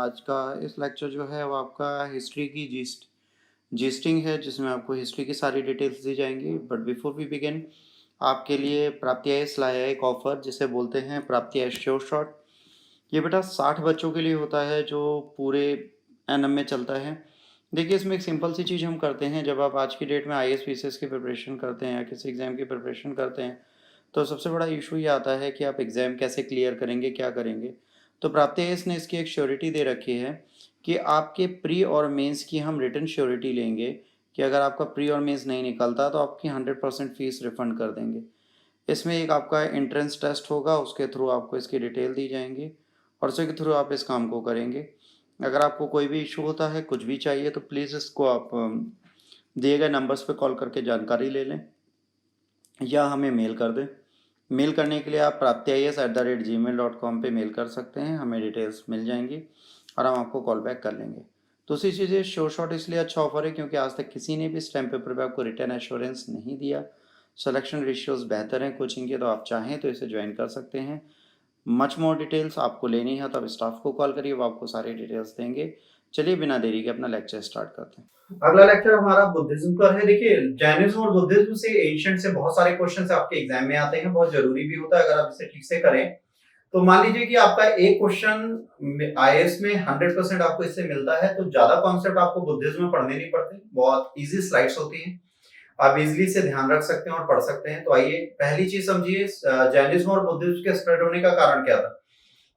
आज का इस लेक्चर जो है वो आपका हिस्ट्री की जीस्टिंग है, जिसमें आपको हिस्ट्री की सारी डिटेल्स दी जाएंगी। बट बिफोर वी बिगिन, आपके लिए प्राप्ति आईएएस लाया है एक ऑफर जिसे बोलते हैं प्राप्ति आईएएस श्योर शॉट। ये बेटा 60 बच्चों के लिए होता है जो पूरे एनएम में चलता है। देखिए, इसमें एक सिंपल सी चीज़ हम करते हैं। जब आप आज की डेट में आईएएस पीसीएस की प्रिपरेशन करते हैं या किसी एग्ज़ाम की प्रिपरेशन करते हैं, तो सबसे बड़ा इशू ये आता है कि आप एग्ज़ाम कैसे क्लियर करेंगे, क्या करेंगे। तो प्राप्ति आईएएस ने इसकी एक श्योरिटी दे रखी है कि आपके प्री और मेंस की हम रिटन श्योरिटी लेंगे कि अगर आपका प्री और मेंस नहीं निकलता तो आपकी 100% फीस रिफ़ंड कर देंगे। इसमें एक आपका एंट्रेंस टेस्ट होगा, उसके थ्रू आपको इसकी डिटेल दी जाएंगी और उसी के थ्रू आप इस काम को करेंगे। अगर आपको कोई भी इशू होता है, कुछ भी चाहिए, तो प्लीज़ इसको आप दिए गए नंबर्स पे कॉल करके जानकारी ले लें या हमें मेल कर दें। मेल करने के लिए आप praptiis@gmail.com पे मेल कर सकते हैं, हमें डिटेल्स मिल जाएंगी और हम आपको कॉल बैक कर लेंगे। दूसरी चीज़, ये श्योर शॉट इसलिए अच्छा ऑफर है क्योंकि आज तक किसी ने भी स्टैम्प पेपर पे आपको रिटर्न एश्योरेंस नहीं दिया। सिलेक्शन रेशियोज़ बेहतर हैं कोचिंग के, तो आप चाहें तो इसे ज्वाइन कर सकते हैं। मच मोर डिटेल्स आपको लेनी है तो आप स्टाफ को कॉल करिए, वो आपको सारी डिटेल्स देंगे। चलिए बिना देरी के अपना लेक्चर स्टार्ट करते हैं। अगला लेक्चर हमारा बुद्धिज्म पर है। देखिए, जैनिज्म और बुद्धिज्म से एंशिएंट से बहुत सारे क्वेश्चंस आपके एग्जाम में आते हैं, बहुत जरूरी भी होता है अगर आप इसे ठीक से करें। तो मान लीजिए कि आपका एक क्वेश्चन आईएएस में 100% आपको इससे मिलता है, तो ज्यादा कॉन्सेप्ट आपको बुद्धिज्म में पढ़ने नहीं पड़ते, बहुत इजी स्लाइड्स होती हैं, आप इजीली से ध्यान रख सकते हैं और पढ़ सकते हैं। तो आइए पहली चीज समझिए, जैनिज्म और बुद्धिज्म के स्प्रेड होने का कारण क्या था।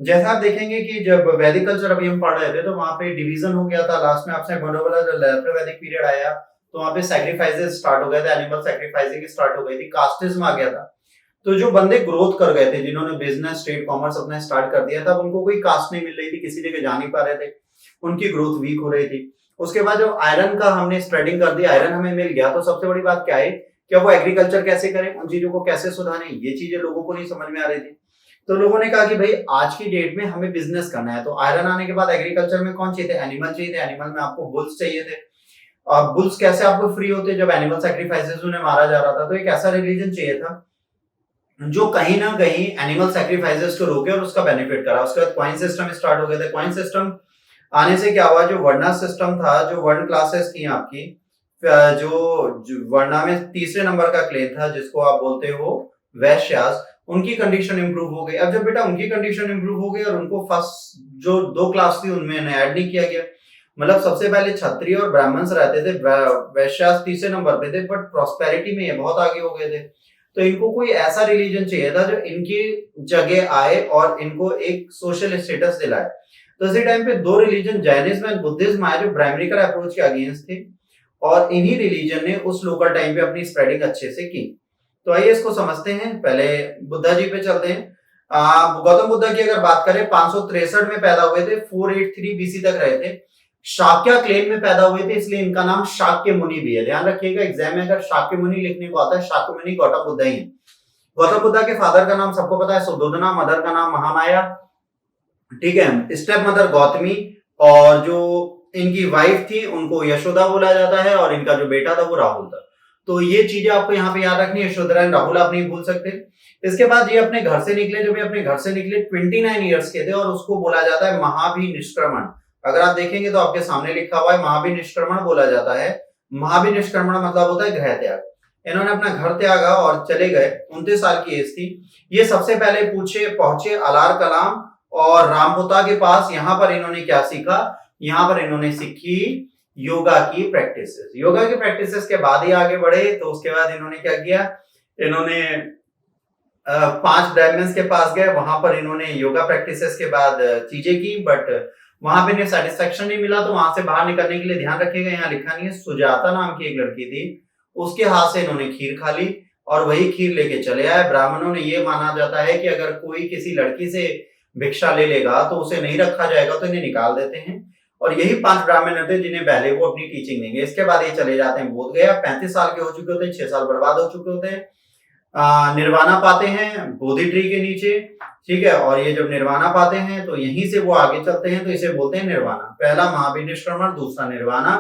जैसा आप देखेंगे कि जब वैदिक कल्चर अभी हम पढ़ रहे थे तो वहां पे डिवीजन हो गया था। लास्ट में आपसे बोला वाला जो लेटर वैदिक पीरियड आया तो वहां पे सैक्रिफाइसेस स्टार्ट हो गए थे, एनिमल सैक्रिफाइसिंग स्टार्ट हो गई थी, कास्टिज्म आ गया था। तो जो बंदे ग्रोथ कर गए थे, जिन्होंने बिजनेस ट्रेड कॉमर्स अपना स्टार्ट कर दिया था, उनको कोई कास्ट नहीं मिल रही थी, किसी जगह जा नहीं पा रहे थे, उनकी ग्रोथ वीक हो रही थी। उसके बाद जो आयरन का हमने स्प्रेडिंग कर दिया, आयरन हमें मिल गया, तो सबसे बड़ी बात क्या है कि वो एग्रीकल्चर कैसे करें, उन चीजों को कैसे सुधारें, ये चीजें लोगों को नहीं समझ में आ रही थी। तो लोगों ने कहा कि भाई आज की डेट में हमें बिजनेस करना है। तो आयरन आने के बाद एग्रीकल्चर में कौन चाहिए थे, एनिमल चाहिए थे। एनिमल में आपको बुल्स चाहिए थे। और बुल्स कैसे आपको फ्री होते, जब एनिमल सैक्रिफाइसेस उन्हें मारा जा रहा था। तो एक ऐसा रिलीजन चाहिए था जो कहीं ना कहीं एनिमल सैक्रिफाइसेस को रोके और उसका बेनिफिट करा। उसके बाद कॉइन सिस्टम स्टार्ट हो गए थे। कॉइन सिस्टम आने से क्या हुआ, जो वर्णा सिस्टम था, जो वर्ण क्लासेस थी आपकी, जो वर्णा में तीसरे नंबर का क्लेम था जिसको आप बोलते हो वैश्यास, उनकी कंडीशन इंप्रूव हो गई। अब जब बेटा उनकी कंडीशन इंप्रूव हो गई और उनको फर्स्ट जो दो क्लास थी उनमें ऐड नहीं किया गया, मतलब सबसे पहले क्षत्रिय और ब्राह्मण्स रहते थे, वैश्यास तीसरे नंबर पे थे, बट प्रॉस्पेरिटी में ये बहुत आगे हो गए थे। तो इनको कोई ऐसा रिलीजन चाहिए था जो इनकी जगह आए और इनको एक सोशल स्टेटस दिलाए। तो इसी टाइम पे दो रिलीजन जैनिज्म एंड बुद्धिज्म आए जो ब्राह्मणिकल अप्रोच के अगेंस्ट थे, और इन्हीं रिलीजन ने उस लोकल टाइम पे अपनी स्प्रेडिंग अच्छे से की। तो आइए इसको समझते हैं। पहले बुद्धा जी पे चलते हैं। गौतम बुद्ध की अगर बात करें 563 में पैदा हुए थे, 483 बीसी तक रहे थे। शाक्य क्लेन में पैदा हुए थे, इसलिए इनका नाम शाक्य मुनि भी है। ध्यान रखिएगा, एग्जाम में अगर शाक्य मुनि लिखने को आता है, शाक्य मुनि गौतम बुद्ध ही है। गौतम बुद्ध के फादर का नाम सबको पता है, सुद्धोधना, मदर का नाम महामाया, ठीक है, स्टेप मदर गौतमी, और जो इनकी वाइफ थी उनको यशोदा बोला जाता है, और इनका जो बेटा था वो राहुल था। तो ये चीजें आपको यहाँ पे याद रखनी है, यशोधरा एंड राहुल आप नहीं भूल सकते। इसके बाद ये अपने घर से निकले, जब ये अपने घर से निकले 29 ईयर्स के थे, और उसको बोला जाता है महाभिनिष्क्रमण। अगर आप देखेंगे तो आपके सामने लिखा हुआ है महाभिनिष्क्रमण बोला जाता है। महाभिनिष्क्रमण मतलब होता है गृह त्याग। इन्होंने अपना घर त्यागा और चले गए, 29 साल की एज थी। ये सबसे पहले पहुंचे अलार कलाम और रामपुता के पास। यहाँ पर इन्होंने क्या सीखा, यहाँ पर इन्होंने सीखी योगा की प्रैक्टिसेस। योगा की प्रैक्टिसेस के बाद ही आगे बढ़े। तो उसके बाद इन्होंने क्या किया, इन्होंने 5 ब्राह्मण्स के पास गए, वहां पर इन्होंने योगा प्रैक्टिसेस के बाद चीजें की, बट वहां पे इन्हें सेटिस्फेक्शन नहीं मिला। तो वहां से बाहर निकलने के लिए, ध्यान रखिएगा यहाँ लिखा नहीं है, सुजाता नाम की एक लड़की थी, उसके हाथ से इन्होंने खीर खा ली और वही खीर लेके चले आए। ब्राह्मणों ने ये माना जाता है कि अगर कोई किसी लड़की से भिक्षा ले लेगा तो उसे नहीं रखा जाएगा, तो इन्हें निकाल देते हैं। और यही 5 ब्राह्मण थे जिन्हें पहले वो अपनी टीचिंग देंगे। इसके बाद ये चले जाते हैं बोध गया। 35 साल के हो चुके होते हैं, 6 साल बर्बाद हो चुके होते हैं। निर्वाणा पाते हैं बोधि ट्री के नीचे, ठीक है। और ये जब निर्वाणा पाते हैं तो यहीं से वो आगे चलते हैं, तो इसे बोलते हैं निर्वाणा। पहला महाभिनिष्क्रमण, दूसरा निर्वाणा,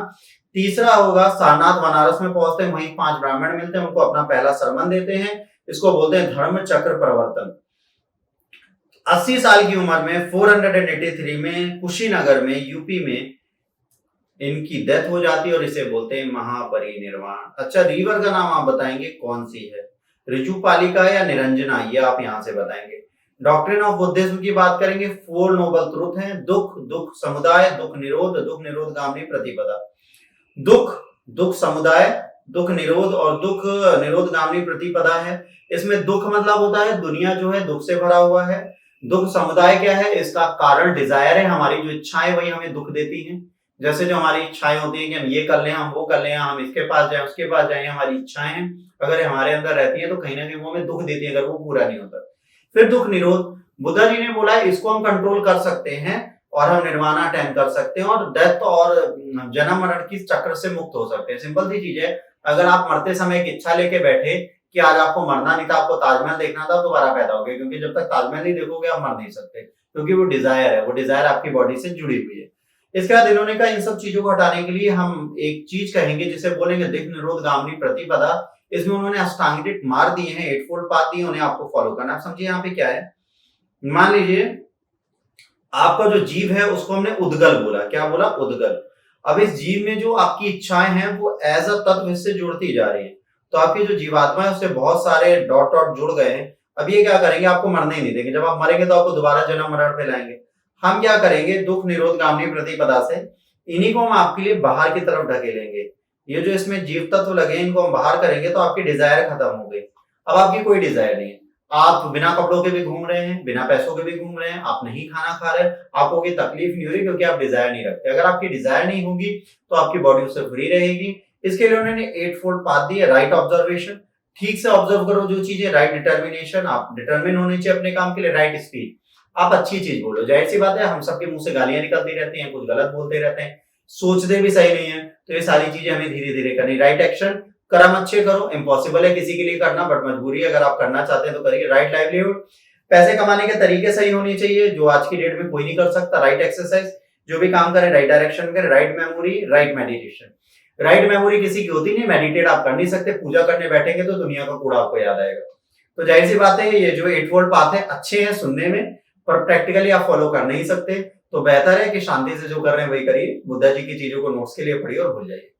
तीसरा होगा सारनाथ बनारस में पहुंचते हैं, वहीं 5 ब्राह्मण मिलते हैं, उनको अपना पहला सरमन देते हैं। इसको बोलते हैं धर्म चक्र प्रवर्तन। 80 साल की उम्र में 483 में कुशीनगर में यूपी में इनकी डेथ हो जाती है और इसे बोलते हैं महापरिनिर्वाण। अच्छा, रिवर का नाम आप बताएंगे कौन सी है, ऋजुपालिका या निरंजना, ये आप यहां से बताएंगे। डॉक्ट्रिन ऑफ बुद्धिज्म की बात करेंगे, 4 नोबल ट्रुथ हैं, दुख, दुख समुदाय, दुख निरोध गामी प्रतिपदा। दुख, दुख समुदाय, दुख निरोध और दुख निरोध गामी प्रतिपदा है। इसमें दुख मतलब होता है दुनिया जो है दुख से भरा हुआ है। दुख समुदाय क्या है, इसका कारण डिजायर है, हमारी जो इच्छाएं वही हमें दुख देती हैं। जैसे जो हमारी इच्छाएं होती हैं कि हम ये कर लें, हम वो कर लें, हम इसके पास जाएं, उसके पास जाएं, हमारी इच्छाएं हैं अगर हमारे अंदर रहती हैं तो कहीं ना कहीं वो हमें दुख देती है अगर वो पूरा नहीं होता। फिर दुख निरोध, बुद्धा जी ने बोला है इसको हम कंट्रोल कर सकते हैं और हम निर्वाणा अटेन कर सकते हैं और डेथ और जन्म मरण की चक्र से मुक्त हो सकते हैं। सिंपल सी चीज है, अगर आप मरते समय एक इच्छा लेके बैठे कि आज आपको मरना नहीं था, आपको ताजमहल देखना था, दोबारा पैदा हो गया, क्योंकि जब तक ताजमहल नहीं देखोगे आप मर नहीं सकते, क्योंकि वो डिजायर है, वो डिजायर आपकी बॉडी से जुड़ी हुई है। इसके बाद इन्होंने कहा इन सब चीजों को हटाने के लिए हम एक चीज कहेंगे जिसे बोलेंगे दिक निरोध गामिनी प्रतिपदा। इसमें उन्होंने अष्टांगिक मार्ग दिए हैं, 8 फोल्ड पाथ दिए, उन्हें आपको फॉलो करना है। आप समझिए यहाँ पे क्या है, मान लीजिए आपका जो जीव है उसको हमने उद्गल बोला, क्या बोला, उद्गल। अब इस जीव में जो आपकी इच्छाएं हैं वो एज अ तत्व इससे जुड़ती जा रही है, तो आपकी जो जीवात्मा है उससे बहुत सारे डॉट डॉट जुड़ गए हैं। अब ये क्या करेंगे, आपको मरने ही नहीं देंगे, जब आप मरेंगे तो आपको दोबारा जन्म मरण पे लाएंगे। हम क्या करेंगे, दुख निरोध गामिनी प्रतिपदा से इन्हीं को हम आपके लिए बाहर की तरफ ढकेलेंगे। ये जो इसमें जीव तत्व लगे इनको हम बाहर करेंगे तो आपकी डिजायर खत्म हो गई। अब आपकी कोई डिजायर नहीं है, आप बिना कपड़ों के भी घूम रहे हैं, बिना पैसों के भी घूम रहे हैं, आप नहीं खाना खा रहे, आपको कोई तकलीफ नहीं हो रही क्योंकि आप डिजायर नहीं रखते। अगर आपकी डिजायर नहीं होगी तो आपकी बॉडी उससे फ्री रहेगी। इसके लिए उन्होंने 8 फोल्ड पाथ दी है, राइट ऑब्जर्वेशन, ठीक से ऑब्जर्व करो जो चीजें, राइट डिटर्मिनेशन, आप डिटर्मिन होने चाहिए अपने काम के लिए, राइट स्पीड, आप अच्छी चीज बोलो। जाहिर सी बात है हम सबके मुंह से गालियां निकलती रहती हैं, कुछ गलत बोलते रहते हैं, सोचते भी सही नहीं है, तो ये सारी चीजें हमें धीरे धीरे करनी। राइट एक्शन, कर्म अच्छे करो, इम्पॉसिबल है किसी के लिए करना बट मजबूरी है, अगर आप करना चाहते हैं तो करिए। राइट लाइवलीहुड, पैसे कमाने के तरीके सही होने चाहिए जो आज की डेट में कोई नहीं कर सकता। राइट एक्सरसाइज, जो भी काम करें राइट डायरेक्शन में करें। Write memory, right meditation, write memory किसी की होती नहीं, मेडिटेट आप कर नहीं सकते, पूजा करने बैठेंगे तो दुनिया का कूड़ा आपको याद आएगा। तो जाहिर सी बात है ये जो 8 फोल्ड पाथ है अच्छे हैं सुनने में, पर प्रैक्टिकली आप फॉलो कर नहीं सकते, तो बेहतर है कि शांति से जो कर रहे हैं वही करिए। बुद्धा जी की चीजों को नोट्स के लिए पढ़िए और भूल जाइए।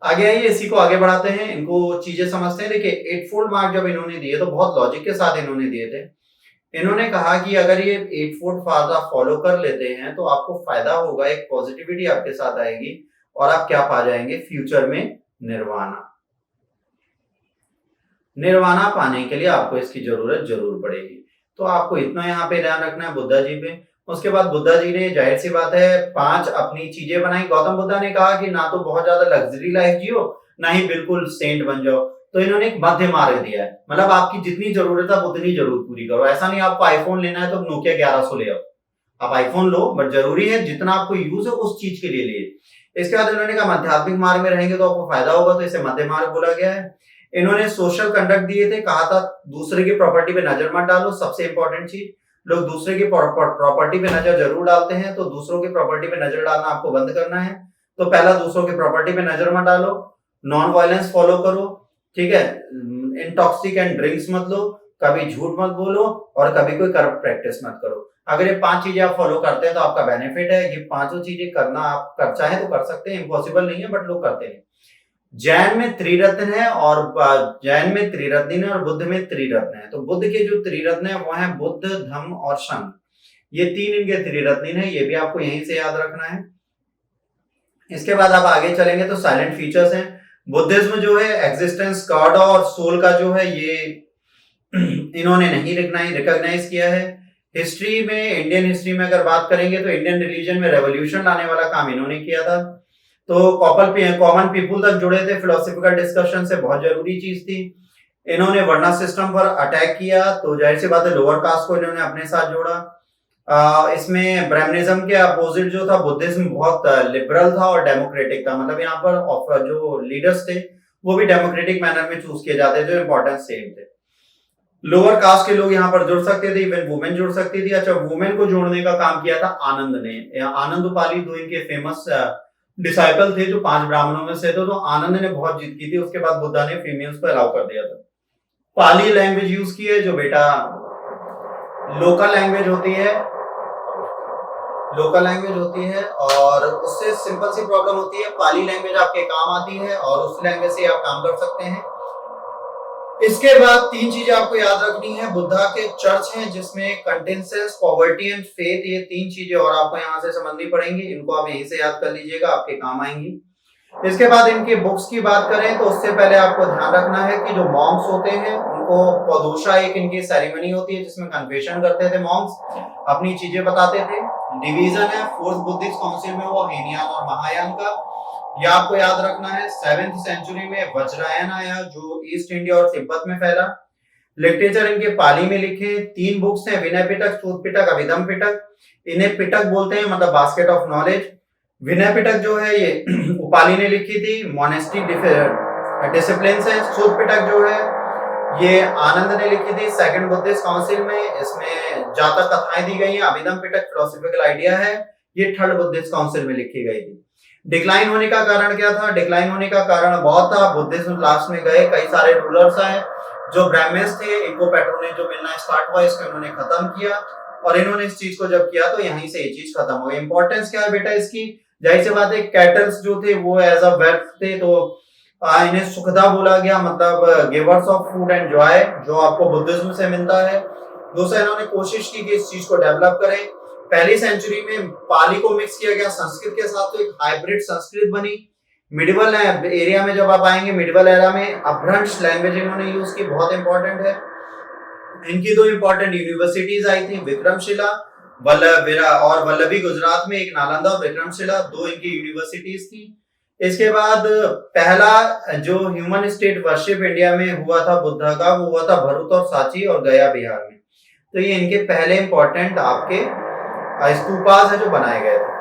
आगे आइए, इसी को आगे बढ़ाते हैं, इनको चीजें समझते हैं। देखिए 8 फोल्ड मार्क जब इन्होंने दिए तो बहुत लॉजिक के साथ इन्होंने दिए थे। इन्होंने कहा कि अगर ये 8 फोल्ड पाथ आप फॉलो कर लेते हैं तो आपको फायदा होगा, एक पॉजिटिविटी आपके साथ आएगी और आप क्या पा जाएंगे फ्यूचर में, निर्वाणा। निर्वाणा पाने के लिए आपको इसकी जरूरत जरूर पड़ेगी। तो आपको इतना यहाँ पे ध्यान रखना है बुद्धा जी पे। उसके बाद बुद्धा जी ने जाहिर सी बात है 5 अपनी चीजें बनाई। गौतम बुद्धा ने कहा कि ना तो बहुत ज्यादा लग्जरी लाइफ जियो, ना ही बिल्कुल सेंट बन जाओ, तो इन्होंने एक मध्य मार्ग दिया है। मतलब आपकी जितनी जरूरत है उतनी जरूर पूरी करो। ऐसा नहीं आपको आईफोन लेना है तो नोकिया 1100 ले आओ, आप आईफोन लो, बट जरूरी है जितना आपको यूज है उस चीज के लिए लिए। इसके बाद इन्होंने कहा आध्यात्मिक मार्ग में रहेंगे तो आपको फायदा होगा, तो इसे मध्य मार्ग बोला गया है। इन्होंने सोशल कंडक्ट दिए थे, कहा था दूसरे की प्रॉपर्टी पे नजर मत डालो, सबसे इंपॉर्टेंट चीज। लोग दूसरे की प्रॉपर्टी पे नजर जरूर डालते हैं, तो दूसरों की प्रॉपर्टी पे नजर डालना आपको बंद करना है। तो पहला, दूसरों की प्रॉपर्टी पे नजर मत डालो, नॉन वायलेंस फॉलो करो, ठीक है, इंटॉक्सिकेंट ड्रिंक्स मत लो, कभी झूठ मत बोलो और कभी कोई करप्ट प्रैक्टिस मत करो। अगर ये 5 चीजें आप फॉलो करते हैं तो आपका बेनिफिट है। ये 5 चीजें करना आप कर चाहे तो कर सकते हैं, इम्पॉसिबल नहीं है बट लोग करते हैं। जैन में त्रिरत्न है और जैन में त्रिरत्न है और बुद्ध में त्रिरत्न है। तो बुद्ध के जो त्रिरत्न है वो है बुद्ध, धम्म और संघ, ये 3 इनके त्रिरत्न है, ये भी आपको यहीं से याद रखना है। इसके बाद आप आगे चलेंगे तो साइलेंट फीचर्स हैं। बुद्धिज्म जो है एग्जिस्टेंस, गॉड और सोल का जो है ये इन्होंने नहीं रिकॉग्नाइज किया है। हिस्ट्री में, इंडियन हिस्ट्री में अगर बात करेंगे तो इंडियन रिलीजन में रेवोल्यूशन लाने वाला काम इन्होंने किया था। तो कॉमन पीपुल तक जुड़े थे, फिलोसफिकल डिस्कशन से बहुत जरूरी चीज थी। इन्होंने वर्ण सिस्टम पर अटैक किया, तो जाहिर सी बात है लोअर कास्ट को इन्होंने अपने साथ जोड़ा। इसमें ब्राह्मणिज्म के अपोजिट जो था बुद्धिज्म बहुत लिबरल था और डेमोक्रेटिक था। मतलब यहाँ पर जो लीडर्स थे वो भी डेमोक्रेटिक मैनर में चूज किए जाते थे, जो इंपॉर्टेंट सेम थे। लोअर कास्ट के लोग यहाँ पर जुड़ सकते थे, इवन वुमेन जुड़ सकती थी। अच्छा, वुमेन को जोड़ने का काम किया था आनंद ने। आनंद उपाली 2 इनके फेमस डिसाइपल थे जो 5 ब्राह्मणों में से थे। तो आनंद ने बहुत जिद की थी, उसके बाद बुद्धा ने फीमेल्स को अलाउ कर दिया था। पाली लैंग्वेज यूज की है, जो बेटा लोकल लैंग्वेज होती है, लोकल लैंग्वेज होती है, और उससे सिंपल सी प्रॉब्लम होती है, पाली लैंग्वेज आपके काम आती है और उस लैंग्वेज से आप काम कर सकते हैं। इसके बाद तीन चीजें आपको याद रखनी है। बुद्धा के चर्च हैं जिसमें कंटेंसेंस, पॉवर्टी एंड फेथ, ये तीन चीजें और आपको यहाँ से समझनी पड़ेंगी। इनको आप यहीं से याद कर लीजिएगा, आपके काम आएंगी। इसके बाद इनके बुक्स की बात करें तो उससे पहले आपको ध्यान रखना है कि जो मॉन्क्स होते हैं उनको पदोषा एक इनकी सेरेमनी होती है जिसमें कन्फेशन करते थे मॉन्क्स, अपनी चीजें बताते थे। डिवीजन है फोर्थ बुद्धिस्ट काउंसिल में वो हीनयान और महायान का, यह आपको याद रखना है। 7th सेंचुरी में वज्रायन आया जो ईस्ट इंडिया और तिब्बत में फैला। लिटरेचर इनके पाली में लिखे। तीन बुक्स हैं, विनय पिटक, सूत पिटक, अभिधम पिटक। इन्हें पिटक बोलते हैं, मतलब basket of knowledge. Vinaya Pitaka जो है ये उपाली ने लिखी थी, मोनेस्टिक डिसिप्लिन है। सूत पिटक जो है ये आनंद ने लिखी थी सेकंड बुद्धिस्ट काउंसिल में, इसमें जातक कथाएं दी गई हैं। अभिधम पिटक फिलोसॉफिकल आइडिया है, ये थर्ड बुद्धिस्ट काउंसिल में लिखी गई थी। डिक्लाइन होने का कारण क्या था? डिक्लाइन होने का कारण बहुत था, बुद्धिज्म लास्ट में गए, कई सारे रूलर्स आए, जो ब्राह्मण्स थे इनको पैट्रोनेज जो मिलना स्टार्ट हुआ, इसको इन्होंने खत्म किया, और इन्होंने इस चीज को जब किया तो यहीं से ये चीज खत्म हो गई। इंपॉर्टेंस क्या है बेटा इसकी? जाहिर सी बात है, कैटल्स जो थे वो एज अ वेल्थ थे, तो इन्हें सुखदा बोला गया, मतलब givers of food and Joy, जो आपको बुद्धिज्म से मिलता है। दूसरा, इन्होंने कोशिश की कि इस चीज को डेवलप करें। पहली सेंचुरी में पाली को मिक्स किया गया संस्कृत के साथ, तो एक हाइब्रिड संस्कृत बनी। मिडिवल एरिया में जब आप आएंगे, मिडिवल एरा में अपभ्रंश लैंग्वेज इन्होंने यूज की, बहुत इंपॉर्टेंट है। इनकी दो इंपॉर्टेंट यूनिवर्सिटीज आई थी, विक्रमशिला और वल्लभी, गुजरात में एक नालंदा और विक्रमशिला, दो इनकी यूनिवर्सिटीज थी। इसके बाद पहला जो ह्यूमन स्टेट वर्शिप इंडिया में हुआ था बुद्धा का, वो हुआ था भरूच और सांची और गया बिहार में। तो ये इनके पहले इंपॉर्टेंट आपके स्तूपास है जो बनाए गए थे।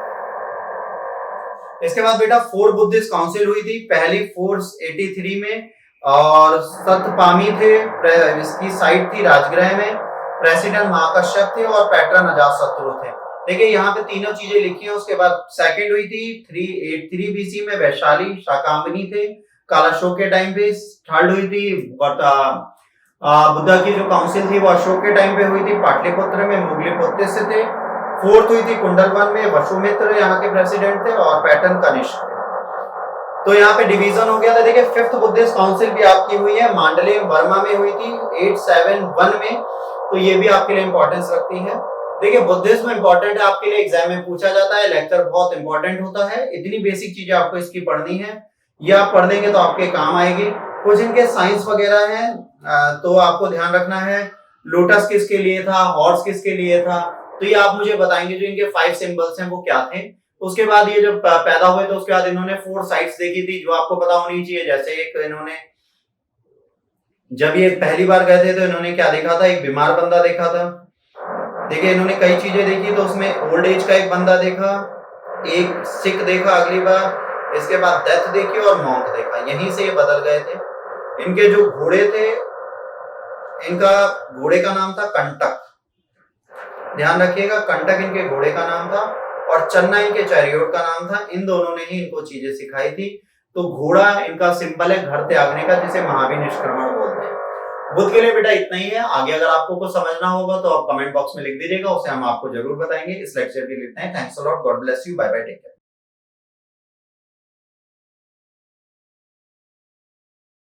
इसके बाद बेटा फोर्थ बुद्धिस्ट काउंसिल हुई थी, पहली 483 में, और सतपामी थे, इसकी साइट थी राजगृह में, प्रेसिडेंट महाकश्यप थे और पैटर्न अजातशत्रु थे। देखिए यहाँ पे तीनों चीजें लिखी हैं। उसके बाद सेकंड हुई थी 383 बीसी में, वैशाली शाकांबनी थे कालाशोक के टाइम पे। थर्ड हुई थी बुद्धा की जो काउंसिल थी वो अशोक के टाइम पे हुई थी, पाटलिपुत्र में मुगली पुत्र से थे। फोर्थ हुई थी कुंडलवन में, वसुमित्र यहाँ के प्रेसिडेंट थे और पैटर्न कनिष्क थे। तो यहाँ पे डिवीजन हो गया था। देखिए फिफ्थ बुद्धिस्ट काउंसिल भी आपकी हुई है, मांडले बर्मा में हुई थी 871 में, तो ये भी आपके लिए इंपॉर्टेंस रखती है। देखिए बुद्धिज्म इंपॉर्टेंट है आपके लिए, एग्जाम में पूछा जाता है, लेक्चर बहुत इंपॉर्टेंट होता है। इतनी बेसिक चीजें आपको इसकी पढ़नी है, ये आप पढ़ देंगे तो आपके काम आएगी। कुछ इनके साइंस वगैरह है, तो आपको ध्यान रखना है, लोटस किसके लिए था, हॉर्स किसके लिए था, तो ये आप मुझे बताएंगे। जो इनके 5 सिंबल्स हैं वो क्या थे। उसके बाद ये जब पैदा हुए तो उसके बाद इन्होंने 4 साइट्स देखी थी जो आपको पता होनी चाहिए। जैसे एक इन्होंने जब ये पहली बार गए थे तो इन्होंने क्या देखा था, एक बीमार बंदा देखा था। देखिए इन्होंने कई चीजें देखी, तो उसमें ओल्ड एज का एक बंदा देखा, एक सिक देखा अगली बार, इसके बाद डेथ देखी और मॉन्क देखा। यहीं से ये बदल गए थे। इनके जो घोड़े थे, इनका घोड़े का नाम था कंटक, ध्यान रखिएगा, कंटक इनके घोड़े का नाम था, और चन्ना इनके चैरियोट का नाम था। इन दोनों ने ही इनको चीजें सिखाई थी। तो घोड़ा इनका सिंबल है घर त्यागने का, जिसे महावीर निष्क्रमण बोलते हैं। बुद्ध के लिए बेटा इतना ही है। आगे अगर आपको कुछ समझना होगा तो आप कमेंट बॉक्स में लिख दीजिएगा, उसे हम आपको जरूर बताएंगे। इस लेक्चर के लिए इतना ही। Thanks a lot, god bless you, bye bye, take care.